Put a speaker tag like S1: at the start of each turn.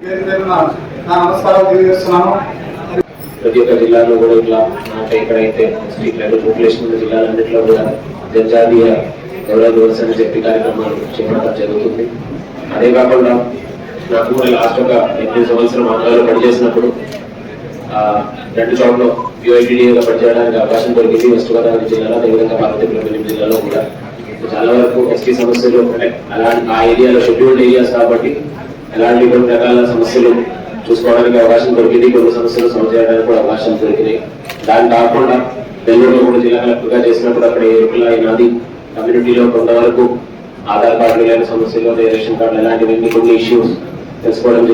S1: నమస్కారాలు తెలియజేస్తున్నాను.
S2: ప్రతి ఒక్క జిల్లాలో కూడా ఇట్లా ఎక్కడైతే స్ట్రీట్ లెవెల్ పాపులేషన్ ఉన్న జిల్లాలన్నింటిలో కూడా జనజాతీయ గౌరవ దివస్ అని చెప్పి కార్యక్రమాలు చేపట్టడం జరుగుతుంది. అదే కాకుండా నాకు కూడా లాస్ట్ ఒక 8 సంవత్సరం ఆంధ్రాలో పనిచేసినప్పుడు 2 చోట్ల యూఐటీడీగా పనిచేయడానికి అవకాశం దొరికింది. వెస్ట్ గోదావరి జిల్లాలో, అదేవిధంగా పార్వతీపురం జిల్లాలో కూడా చాలా వరకు ఎస్టీ సమస్యలు అలాంటి ఆ ఏరియాలో షెడ్యూల్డ్ ఏరియాస్ కాబట్టి ఎలాంటి కొన్ని రకాల సమస్యలు చూసుకోవడానికి అవకాశం దొరికింది. కొన్ని సమస్యలు సాల్వ్ చేయడానికి కూడా అవకాశం దొరికినాయి. దాని కాకుండా నెల్లూరులో కూడా జిల్లా కలెక్టర్గా చేసినప్పుడు అక్కడ ఎరుకుల నాది కమ్యూనిటీలో కొంతవరకు ఆధార్ కార్డులు లేని సమస్యలు, రేషన్ కార్డులు ఇలాంటివన్నీ కొన్ని ఇష్యూస్ తెలుసుకోవడం జరిగింది.